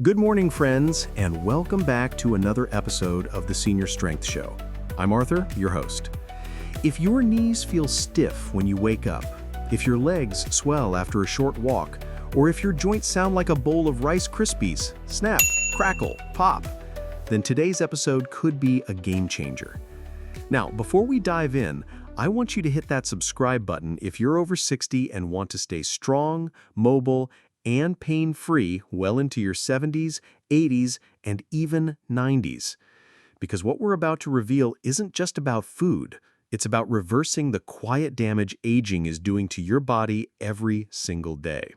Good morning, friends, and welcome back to another episode of the Senior Strength Show. I'm Arthur, your host. If your knees feel stiff when you wake up, if your legs swell after a short walk, or if your joints sound like a bowl of Rice Krispies, snap, crackle, pop, then today's episode could be a game changer. Now, before we dive in, I want you to hit that subscribe button if you're over 60 and want to stay strong, mobile, and pain-free well into your 70s, 80s, and even 90s. Because what we're about to reveal isn't just about food, it's about reversing the quiet damage aging is doing to your body every single day.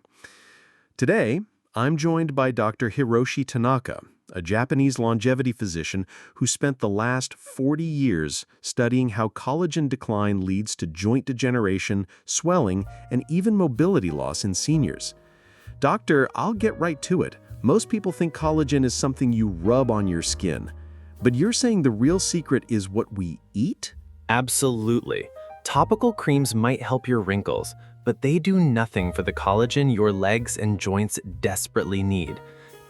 Today, I'm joined by Dr. Hiroshi Tanaka, a Japanese longevity physician who spent the last 40 years studying how collagen decline leads to joint degeneration, swelling, and even mobility loss in seniors. Doctor, I'll get right to it. Most people think collagen is something you rub on your skin. But you're saying the real secret is what we eat? Absolutely. Topical creams might help your wrinkles, but they do nothing for the collagen your legs and joints desperately need.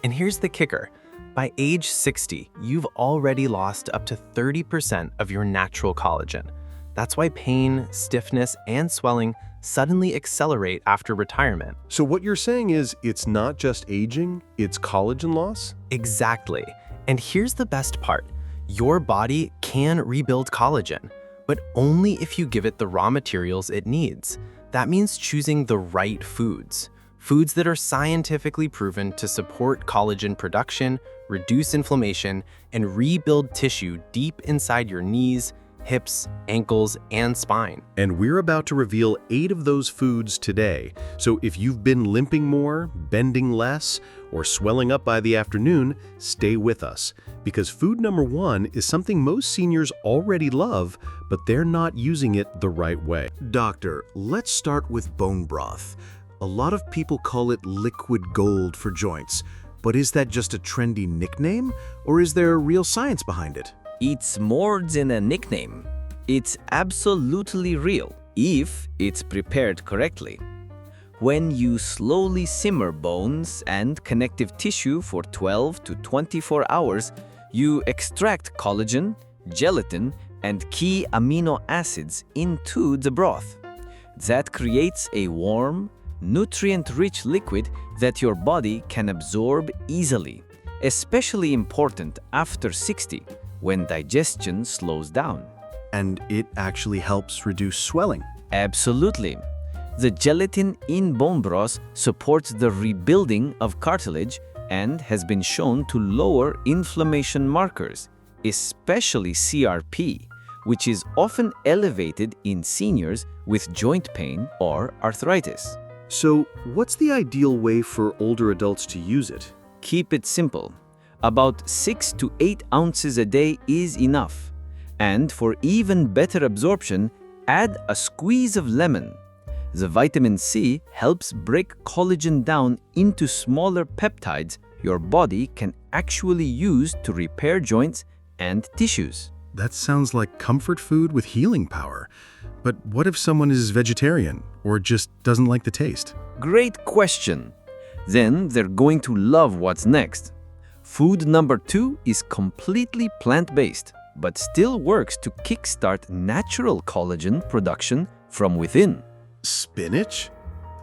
And here's the kicker. By age 60, you've already lost up to 30% of your natural collagen. That's why pain, stiffness, and swelling suddenly accelerate after retirement. So what you're saying is it's not just aging, it's collagen loss? Exactly. And here's the best part. Your body can rebuild collagen, but only if you give it the raw materials it needs. That means choosing the right foods. Foods that are scientifically proven to support collagen production, reduce inflammation, and rebuild tissue deep inside your knees, hips, ankles, and spine. And we're about to reveal 8 of those foods today. So if you've been limping more, bending less, or swelling up by the afternoon, stay with us. Because food number 1 is something most seniors already love, but they're not using it the right way. Doctor, let's start with bone broth. A lot of people call it liquid gold for joints. But is that just a trendy nickname, or is there real science behind it? It's more than a nickname. It's absolutely real if it's prepared correctly. When you slowly simmer bones and connective tissue for 12 to 24 hours, you extract collagen, gelatin, and key amino acids into the broth. That creates a warm, nutrient-rich liquid that your body can absorb easily, especially important after 60. When digestion slows down. And it actually helps reduce swelling. Absolutely. The gelatin in bone broth supports the rebuilding of cartilage and has been shown to lower inflammation markers, especially CRP, which is often elevated in seniors with joint pain or arthritis. So, what's the ideal way for older adults to use it? Keep it simple. About 6 to 8 ounces a day is enough. And for even better absorption, add a squeeze of lemon. The vitamin C helps break collagen down into smaller peptides your body can actually use to repair joints and tissues. That sounds like comfort food with healing power. But what if someone is vegetarian or just doesn't like the taste? Great question. Then they're going to love what's next. Food number 2 is completely plant-based, but still works to kickstart natural collagen production from within. Spinach?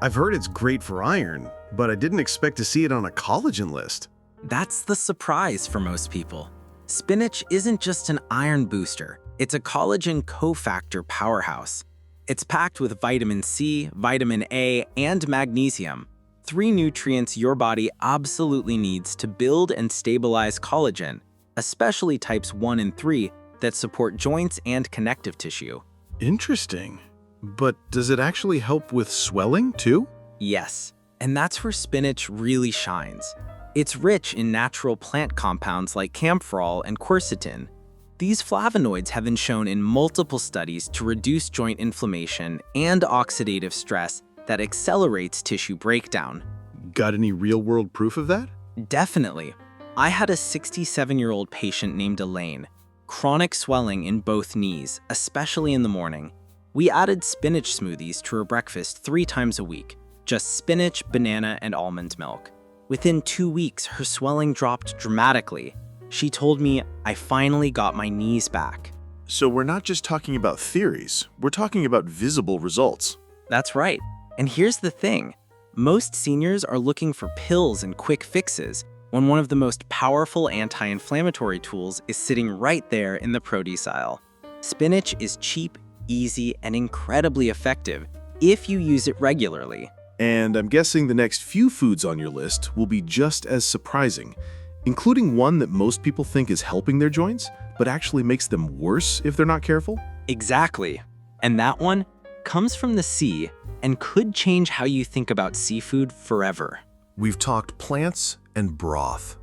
I've heard it's great for iron, but I didn't expect to see it on a collagen list. That's the surprise for most people. Spinach isn't just an iron booster, it's a collagen cofactor powerhouse. It's packed with vitamin C, vitamin A, and magnesium. 3 nutrients your body absolutely needs to build and stabilize collagen, especially types 1 and 3 that support joints and connective tissue. Interesting. But does it actually help with swelling too? Yes, and that's where spinach really shines. It's rich in natural plant compounds like camphorol and quercetin. These flavonoids have been shown in multiple studies to reduce joint inflammation and oxidative stress that accelerates tissue breakdown. Got any real-world proof of that? Definitely. I had a 67-year-old patient named Elaine. Chronic swelling in both knees, especially in the morning. We added spinach smoothies to her breakfast 3 times a week, just spinach, banana, and almond milk. Within 2 weeks, her swelling dropped dramatically. She told me, I finally got my knees back. So we're not just talking about theories, we're talking about visible results. That's right. And here's the thing. Most seniors are looking for pills and quick fixes when one of the most powerful anti-inflammatory tools is sitting right there in the produce aisle. Spinach is cheap, easy, and incredibly effective if you use it regularly. And I'm guessing the next few foods on your list will be just as surprising, including one that most people think is helping their joints, but actually makes them worse if they're not careful. Exactly. And that one comes from the sea and could change how you think about seafood forever. We've talked plants and broth.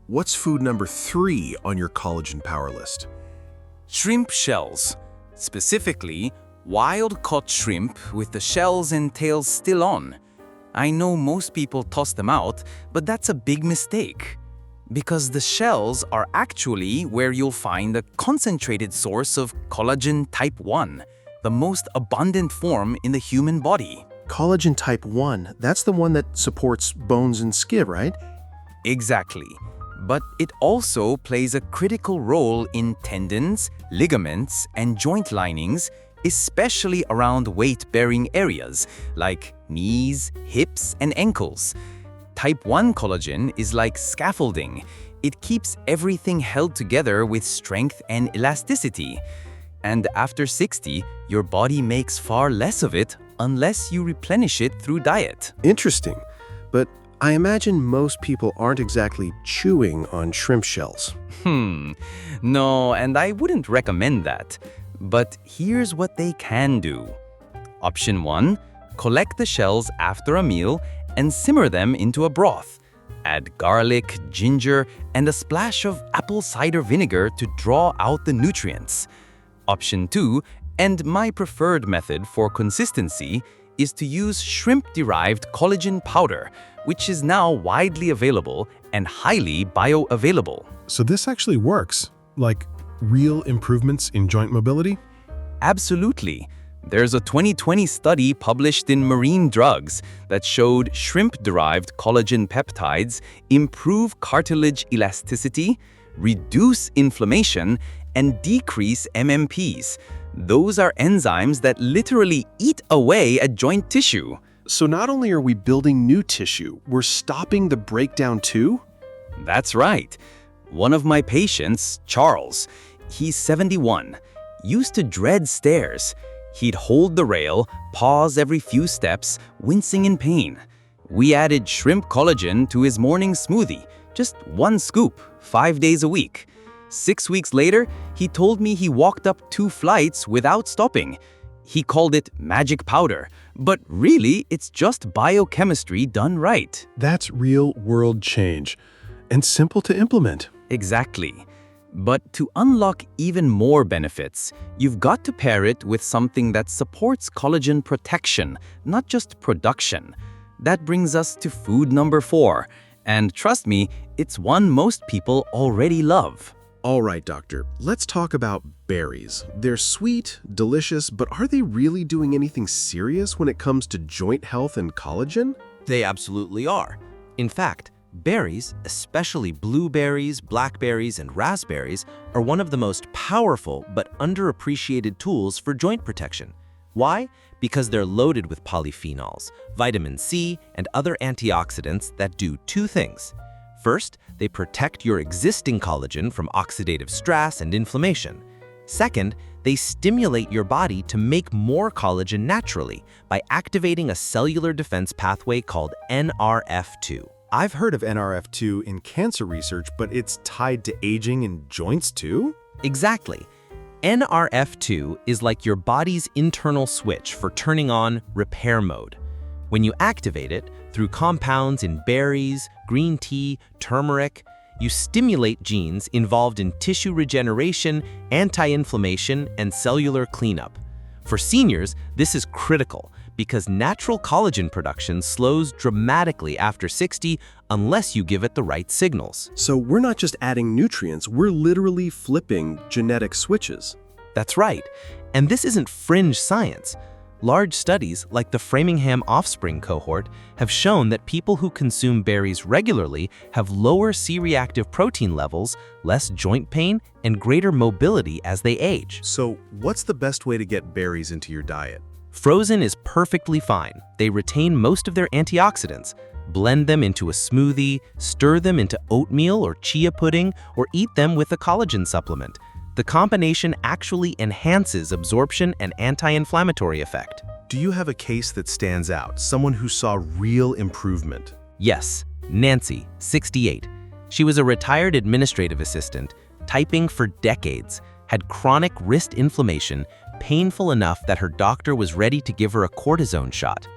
What's food number 3 on your collagen power list? Shrimp shells, specifically wild-caught shrimp with the shells and tails still on. I know most people toss them out, but that's a big mistake. Because the shells are actually where you'll find a concentrated source of collagen type 1, the most abundant form in the human body. Collagen type 1, that's the one that supports bones and skin, right? Exactly. But it also plays a critical role in tendons, ligaments, and joint linings, especially around weight-bearing areas like knees, hips, and ankles. Type 1 collagen is like scaffolding. It keeps everything held together with strength and elasticity. And after 60, your body makes far less of it unless you replenish it through diet. Interesting. But I imagine most people aren't exactly chewing on shrimp shells. No, and I wouldn't recommend that. But here's what they can do. Option 1, collect the shells after a meal and simmer them into a broth. Add garlic, ginger, and a splash of apple cider vinegar to draw out the nutrients. Option 2, and my preferred method for consistency, is to use shrimp-derived collagen powder, which is now widely available and highly bioavailable. So this actually works, like real improvements in joint mobility? Absolutely. There's a 2020 study published in Marine Drugs that showed shrimp-derived collagen peptides improve cartilage elasticity, reduce inflammation, and decrease MMPs. Those are enzymes that literally eat away at joint tissue. So not only are we building new tissue, we're stopping the breakdown too? That's right. One of my patients, Charles, he's 71, used to dread stairs. He'd hold the rail, pause every few steps, wincing in pain. We added shrimp collagen to his morning smoothie, just 1 scoop, 5 days a week. 6 weeks later, he told me he walked up 2 flights without stopping. He called it magic powder, but really it's just biochemistry done right. That's real-world change, and simple to implement. Exactly. But to unlock even more benefits, you've got to pair it with something that supports collagen protection, not just production. That brings us to food number 4. And trust me, it's one most people already love. All right, doctor, let's talk about berries. They're sweet, delicious, but are they really doing anything serious when it comes to joint health and collagen? They absolutely are. In fact, berries, especially blueberries, blackberries, and raspberries, are one of the most powerful but underappreciated tools for joint protection. Why? Because they're loaded with polyphenols, vitamin C, and other antioxidants that do 2 things. First, they protect your existing collagen from oxidative stress and inflammation. Second, they stimulate your body to make more collagen naturally by activating a cellular defense pathway called NRF2. I've heard of NRF2 in cancer research, but it's tied to aging in joints too? Exactly. NRF2 is like your body's internal switch for turning on repair mode. When you activate it through compounds in berries, green tea, turmeric, you stimulate genes involved in tissue regeneration, anti-inflammation, and cellular cleanup. For seniors, this is critical because natural collagen production slows dramatically after 60 unless you give it the right signals. So we're not just adding nutrients, we're literally flipping genetic switches. That's right. And this isn't fringe science. Large studies, like the Framingham Offspring cohort, have shown that people who consume berries regularly have lower C-reactive protein levels, less joint pain, and greater mobility as they age. So, what's the best way to get berries into your diet? Frozen is perfectly fine. They retain most of their antioxidants. Blend them into a smoothie, stir them into oatmeal or chia pudding, or eat them with a collagen supplement. The combination actually enhances absorption and anti-inflammatory effect. Do you have a case that stands out, someone who saw real improvement? Yes, Nancy, 68. She was a retired administrative assistant, typing for decades, had chronic wrist inflammation, painful enough that her doctor was ready to give her a cortisone shot.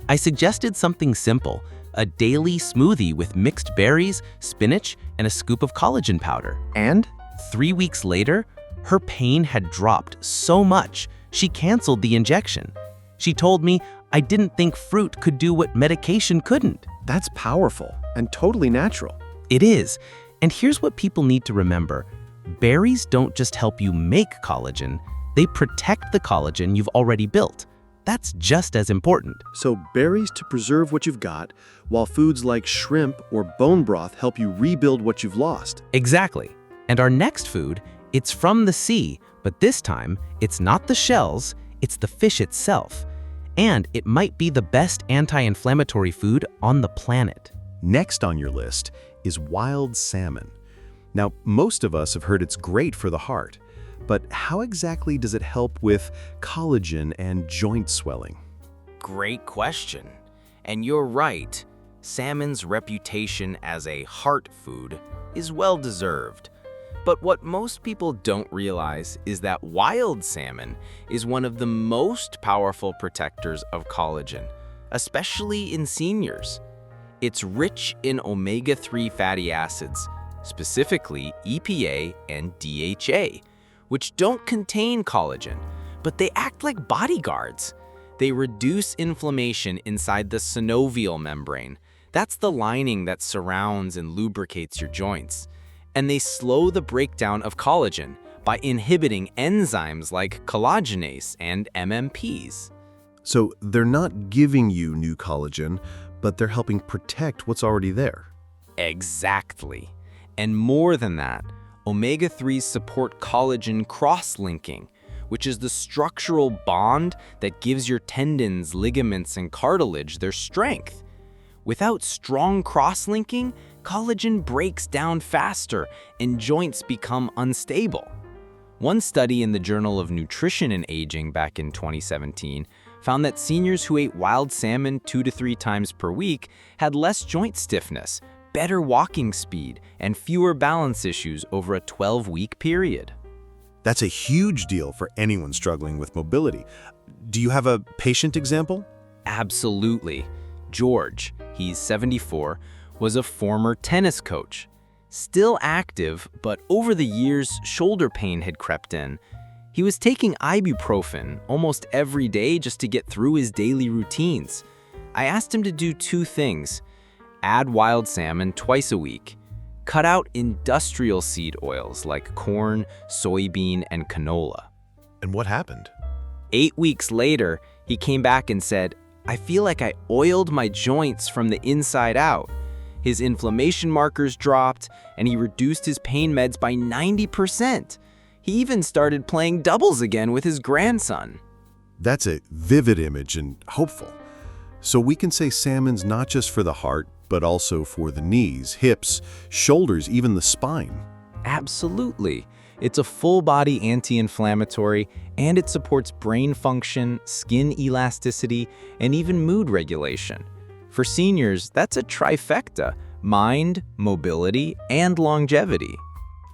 I suggested something simple, a daily smoothie with mixed berries, spinach, and a scoop of collagen powder. And 3 weeks later, her pain had dropped so much, she canceled the injection. She told me, "I didn't think fruit could do what medication couldn't." That's powerful and totally natural. It is. And here's what people need to remember. Berries don't just help you make collagen, they protect the collagen you've already built. That's just as important. So berries to preserve what you've got, while foods like shrimp or bone broth help you rebuild what you've lost. Exactly. And our next food, it's from the sea, but this time, it's not the shells, it's the fish itself. And it might be the best anti-inflammatory food on the planet. Next on your list is wild salmon. Now, most of us have heard it's great for the heart, but how exactly does it help with collagen and joint swelling? Great question. And you're right, salmon's reputation as a heart food is well deserved. But what most people don't realize is that wild salmon is one of the most powerful protectors of collagen, especially in seniors. It's rich in omega-3 fatty acids, specifically EPA and DHA, which don't contain collagen, but they act like bodyguards. They reduce inflammation inside the synovial membrane. That's the lining that surrounds and lubricates your joints. And they slow the breakdown of collagen by inhibiting enzymes like collagenase and MMPs. So they're not giving you new collagen, but they're helping protect what's already there. Exactly. And more than that, omega-3s support collagen cross-linking, which is the structural bond that gives your tendons, ligaments, and cartilage their strength. Without strong cross-linking, collagen breaks down faster and joints become unstable. One study in the Journal of Nutrition and Aging back in 2017 found that seniors who ate wild salmon 2 to 3 times per week had less joint stiffness, better walking speed, and fewer balance issues over a 12-week period. That's a huge deal for anyone struggling with mobility. Do you have a patient example? Absolutely. George, he's 74, was a former tennis coach. Still active, but over the years, shoulder pain had crept in. He was taking ibuprofen almost every day just to get through his daily routines. I asked him to do 2 things. Add wild salmon twice a week. Cut out industrial seed oils like corn, soybean, and canola. And what happened? 8 weeks later, he came back and said, "I feel like I oiled my joints from the inside out." His inflammation markers dropped, and he reduced his pain meds by 90%. He even started playing doubles again with his grandson. That's a vivid image and hopeful. So we can say salmon's not just for the heart, but also for the knees, hips, shoulders, even the spine. Absolutely. It's a full-body anti-inflammatory, and it supports brain function, skin elasticity, and even mood regulation. For seniors, that's a trifecta: mind, mobility, and longevity.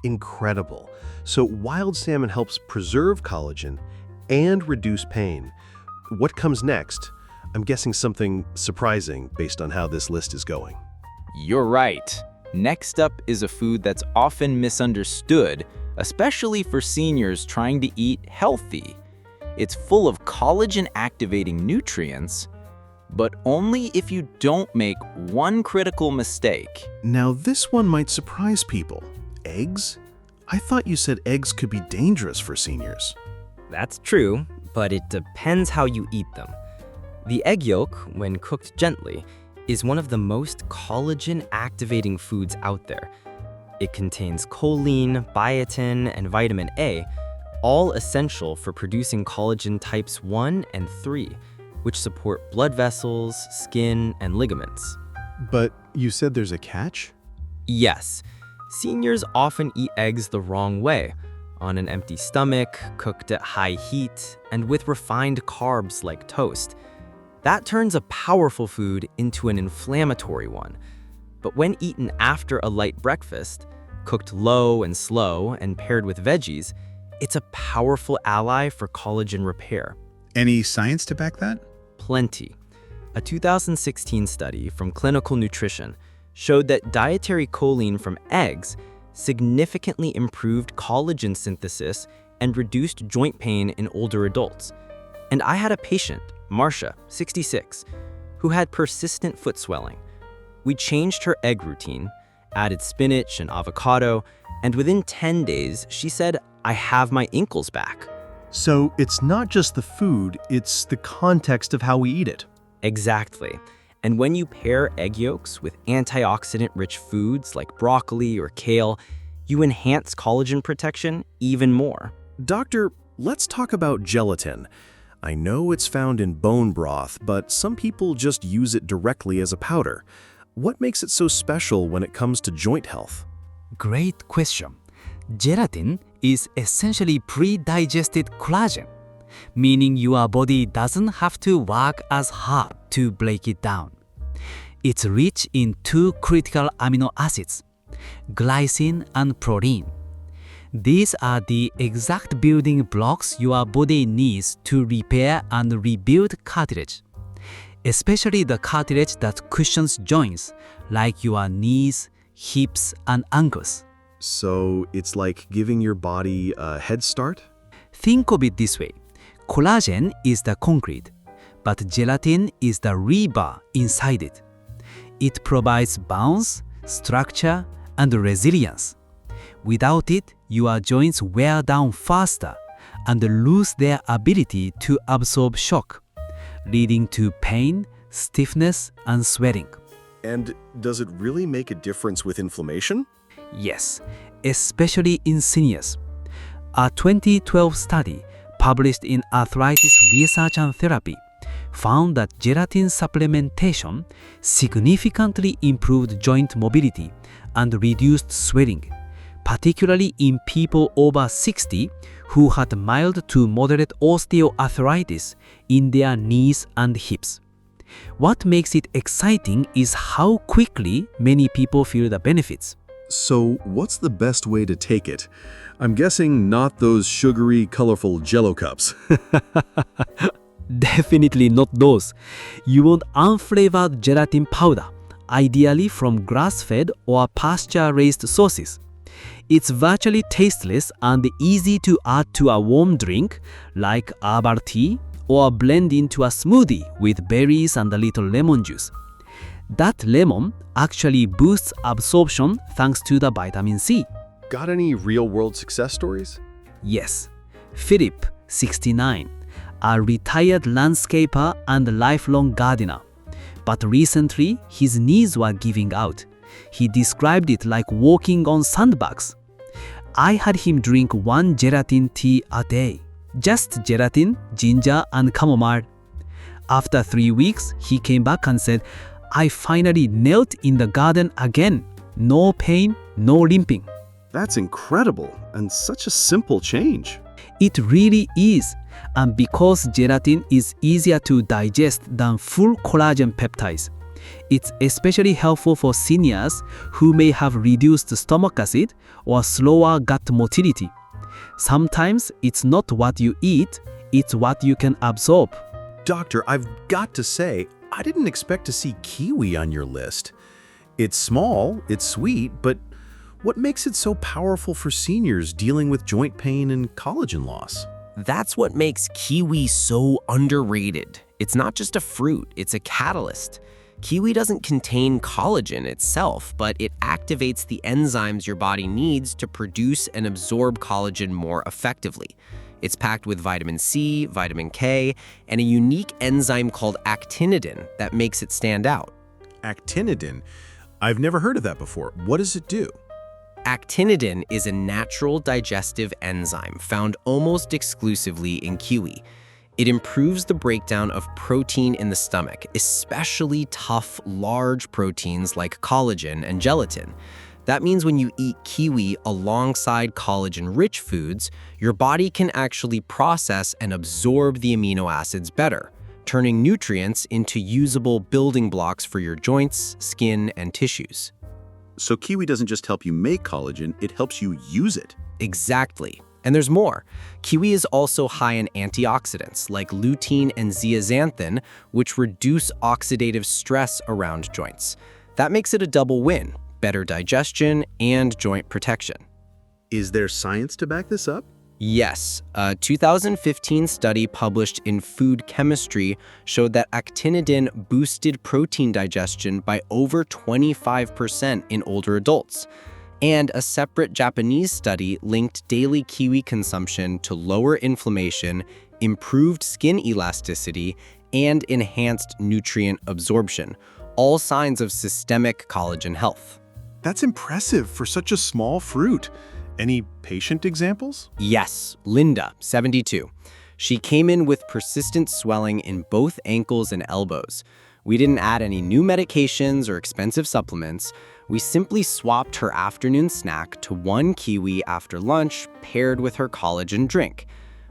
Incredible. So wild salmon helps preserve collagen and reduce pain. What comes next? I'm guessing something surprising based on how this list is going. You're right. Next up is a food that's often misunderstood, especially for seniors trying to eat healthy. It's full of collagen-activating nutrients, but only if you don't make one critical mistake. Now this one might surprise people. Eggs? I thought you said eggs could be dangerous for seniors. That's true, but it depends how you eat them. The egg yolk, when cooked gently, is one of the most collagen-activating foods out there. It contains choline, biotin, and vitamin A, all essential for producing collagen types 1 and 3, which support blood vessels, skin, and ligaments. But you said there's a catch? Yes, seniors often eat eggs the wrong way, on an empty stomach, cooked at high heat, and with refined carbs like toast. That turns a powerful food into an inflammatory one. But when eaten after a light breakfast, cooked low and slow and paired with veggies, it's a powerful ally for collagen repair. Any science to back that? Plenty. A 2016 study from Clinical Nutrition showed that dietary choline from eggs significantly improved collagen synthesis and reduced joint pain in older adults. And I had a patient, Marcia, 66, who had persistent foot swelling. We changed her egg routine, added spinach and avocado, and within 10 days, she said, "I have my ankles back." So it's not just the food, it's the context of how we eat it. Exactly. And when you pair egg yolks with antioxidant-rich foods like broccoli or kale, you enhance collagen protection even more. Doctor, let's talk about gelatin. I know it's found in bone broth, but some people just use it directly as a powder. What makes it so special when it comes to joint health? Great question. Gelatin is essentially pre-digested collagen, meaning your body doesn't have to work as hard to break it down. It's rich in 2 critical amino acids, glycine and protein. These are the exact building blocks your body needs to repair and rebuild cartilage, especially the cartilage that cushions joints like your knees, hips, and ankles. So it's like giving your body a head start? Think of it this way. Collagen is the concrete, but gelatin is the rebar inside it. It provides bounce, structure, and resilience. Without it, your joints wear down faster and lose their ability to absorb shock, leading to pain, stiffness, and swelling. And does it really make a difference with inflammation? Yes, especially in seniors. A 2012 study published in Arthritis Research and Therapy found that gelatin supplementation significantly improved joint mobility and reduced swelling, particularly in people over 60 who had mild to moderate osteoarthritis in their knees and hips. What makes it exciting is how quickly many people feel the benefits. So what's the best way to take it? I'm guessing not those sugary, colorful Jell-O cups. Definitely not those. You want unflavored gelatin powder, ideally from grass-fed or pasture-raised sources. It's virtually tasteless and easy to add to a warm drink like herbal tea or blend into a smoothie with berries and a little lemon juice. That lemon actually boosts absorption thanks to the vitamin C. Got any real-world success stories? Yes. Philip, 69, a retired landscaper and lifelong gardener. But recently, his knees were giving out. He described it like walking on sandbags. I had him drink 1 gelatin tea a day. Just gelatin, ginger, and chamomile. After 3 weeks, he came back and said, "I finally knelt in the garden again. No pain, no limping." That's incredible and such a simple change. It really is. And because gelatin is easier to digest than full collagen peptides, it's especially helpful for seniors who may have reduced stomach acid or slower gut motility. Sometimes it's not what you eat, it's what you can absorb. Doctor, I've got to say, I didn't expect to see kiwi on your list. It's small, it's sweet, but what makes it so powerful for seniors dealing with joint pain and collagen loss? That's what makes kiwi so underrated. It's not just a fruit, it's a catalyst. Kiwi doesn't contain collagen itself, but it activates the enzymes your body needs to produce and absorb collagen more effectively. It's packed with vitamin C, vitamin K, and a unique enzyme called actinidin that makes it stand out. Actinidin? I've never heard of that before. What does it do? Actinidin is a natural digestive enzyme found almost exclusively in kiwi. It improves the breakdown of protein in the stomach, especially tough, large proteins like collagen and gelatin. That means when you eat kiwi alongside collagen-rich foods, your body can actually process and absorb the amino acids better, turning nutrients into usable building blocks for your joints, skin, and tissues. So kiwi doesn't just help you make collagen, it helps you use it. Exactly. And there's more. Kiwi is also high in antioxidants like lutein and zeaxanthin, which reduce oxidative stress around joints. That makes it a double win: better digestion and joint protection. Is there science to back this up? Yes, a 2015 study published in Food Chemistry showed that actinidin boosted protein digestion by over 25% in older adults. And a separate Japanese study linked daily kiwi consumption to lower inflammation, improved skin elasticity, and enhanced nutrient absorption, all signs of systemic collagen health. That's impressive for such a small fruit. Any patient examples? Yes, Linda, 72. She came in with persistent swelling in both ankles and elbows. We didn't add any new medications or expensive supplements. We simply swapped her afternoon snack to 1 kiwi after lunch paired with her collagen drink.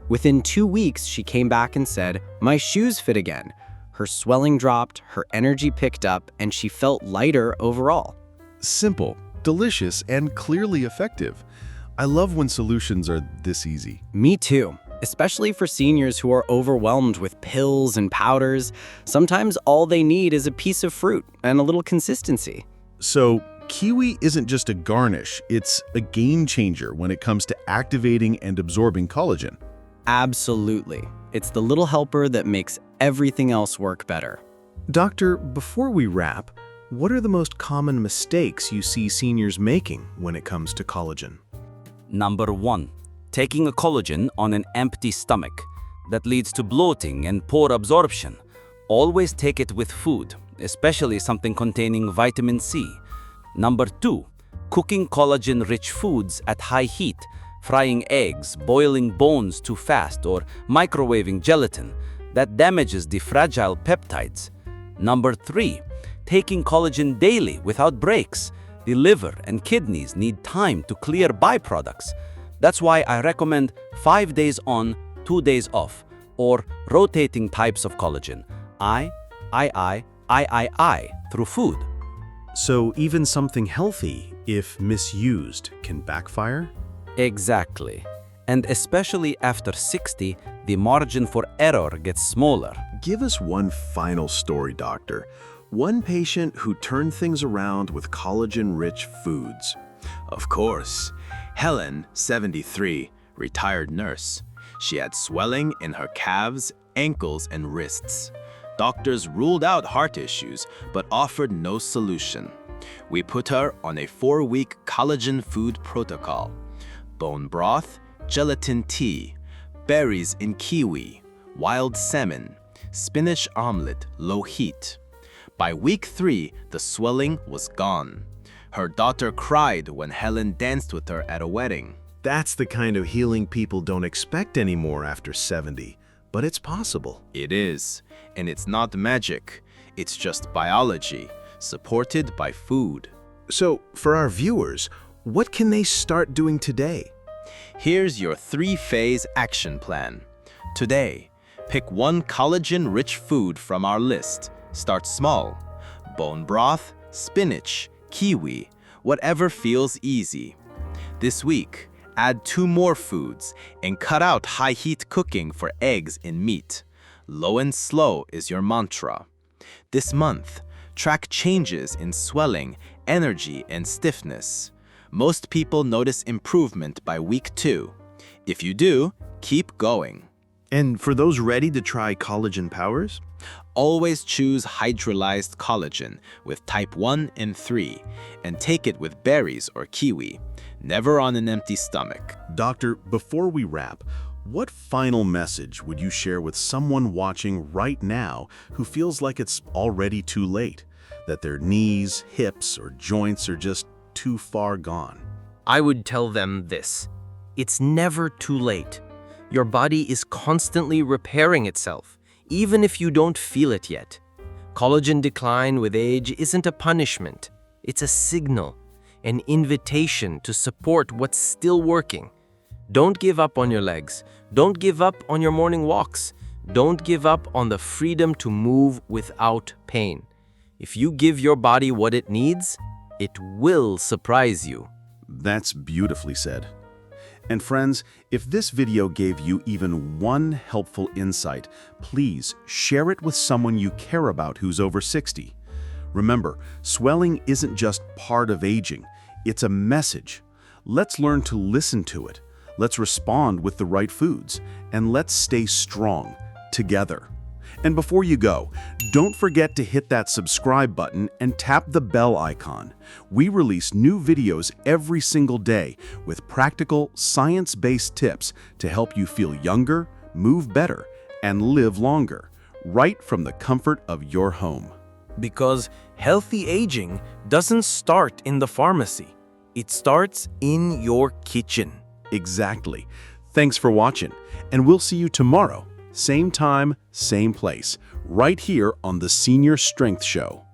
Within 2 weeks, she came back and said, "My shoes fit again." Her swelling dropped, her energy picked up, and she felt lighter overall. Simple, delicious, and clearly effective. I love when solutions are this easy. Me too. Especially for seniors who are overwhelmed with pills and powders. Sometimes all they need is a piece of fruit and a little consistency. So, kiwi isn't just a garnish, it's a game changer when it comes to activating and absorbing collagen. Absolutely. It's the little helper that makes everything else work better. Doctor, before we wrap, what are the most common mistakes you see seniors making when it comes to collagen? Number 1. Taking a collagen on an empty stomach. That leads to bloating and poor absorption. Always take it with food, especially something containing vitamin C. Number 2. Cooking collagen-rich foods at high heat, frying eggs, boiling bones too fast, or microwaving gelatin. That damages the fragile peptides. Number 3. Taking collagen daily without breaks. The liver and kidneys need time to clear byproducts. That's why I recommend 5 days on, 2 days off, or rotating types of collagen, I, through food. So even something healthy, if misused, can backfire? Exactly. And especially after 60, the margin for error gets smaller. Give us one final story, doctor. One patient who turned things around with collagen-rich foods. Of course. Helen, 73, retired nurse. She had swelling in her calves, ankles, and wrists. Doctors ruled out heart issues, but offered no solution. We put her on a 4-week collagen food protocol. Bone broth, gelatin tea, berries in kiwi, wild salmon, spinach omelet, low heat. By week 3, the swelling was gone. Her daughter cried when Helen danced with her at a wedding. That's the kind of healing people don't expect anymore after 70, but it's possible. It is, and it's not magic. It's just biology, supported by food. So, for our viewers, what can they start doing today? Here's your 3-phase action plan. Today, pick 1 collagen-rich food from our list. Start small. Bone broth, spinach, kiwi, whatever feels easy. This week, add 2 more foods and cut out high-heat cooking for eggs and meat. Low and slow is your mantra. This month, track changes in swelling, energy, and stiffness. Most people notice improvement by week 2. If you do, keep going. And for those ready to try collagen powers? Always choose hydrolyzed collagen with type 1 and 3 and take it with berries or kiwi, never on an empty stomach. Doctor, before we wrap, What final message would you share with someone watching right now who feels like it's already too late, that their knees, hips, or joints are just too far gone? I would tell them this: it's never too late. Your body is constantly repairing itself, even if you don't feel it yet. Collagen decline with age isn't a punishment. It's a signal, an invitation to support what's still working. Don't give up on your legs. Don't give up on your morning walks. Don't give up on the freedom to move without pain. If you give your body what it needs, it will surprise you. That's beautifully said. And friends, if this video gave you even one helpful insight, please share it with someone you care about who's over 60. Remember, swelling isn't just part of aging, it's a message. Let's learn to listen to it. Let's respond with the right foods, and let's stay strong together. And before you go, don't forget to hit that subscribe button and tap the bell icon. We release new videos every single day with practical, science-based tips to help you feel younger, move better, and live longer, right from the comfort of your home. Because healthy aging doesn't start in the pharmacy. It starts in your kitchen. Exactly. Thanks for watching, and we'll see you tomorrow. Same time, same place, right here on the Senior Strength Show.